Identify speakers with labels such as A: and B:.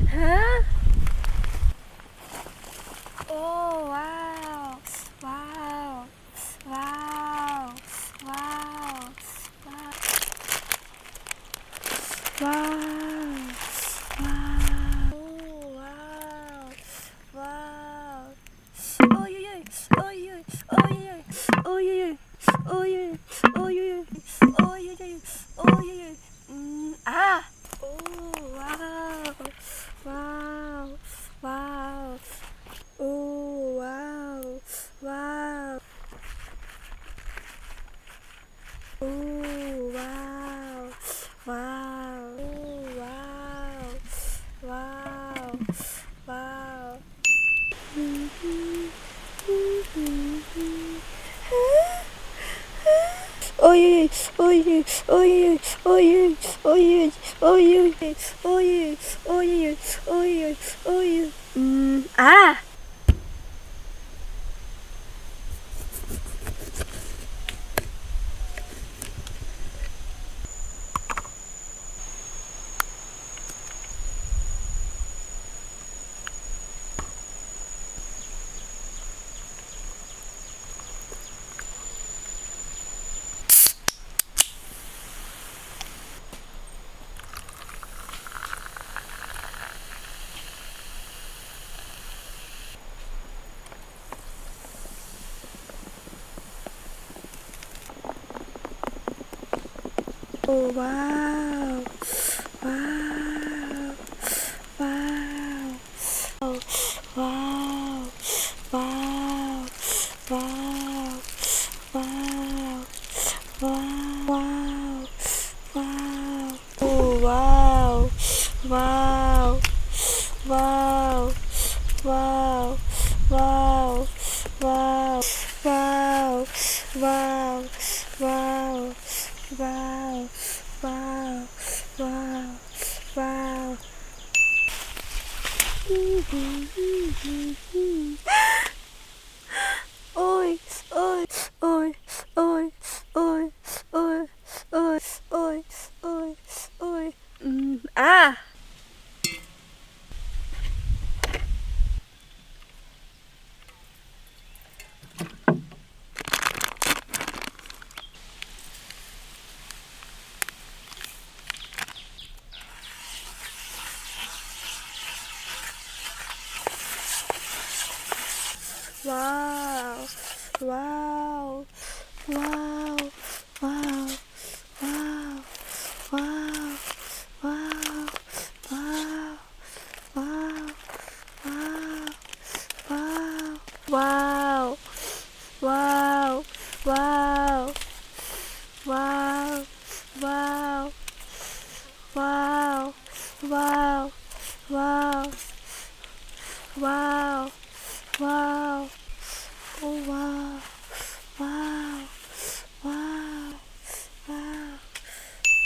A: Hả? Oh wow. Wow. Wow. Wow. Wow. Wow. Wow. Oh wow. Wow. Ôi ôi ôi. Ôi ôi. Ôi ôi. Ôi ôi. Ôi ôi. Ôi ôi. Ôi ôi. Ôi ôi. À. Oh wow. Wow. Wow. Oh wow. Wow. Oh wow. Wow. Oh wow. Wow. Wow. Ôi ôi ôi ôi ôi ôi ôi ôi ôi ôi à. Oh wow. Wow. Wow. Wow. Wow. Wow. Wow. Wow. Wow. Oh wow. Wow. Wow. Wow. Wow. Wow. Wow. Wow. Wow. Wow. Wow. Wow. Wow. Ôi, ôi, ôi, ôi, ôi, ôi, ôi, ôi, ôi, ôi. À. Wow. Wow. Wow. Wow. Wow. Wow. Wow. Wow. Wow. Wow. Wow. Wow. Wow. Wow.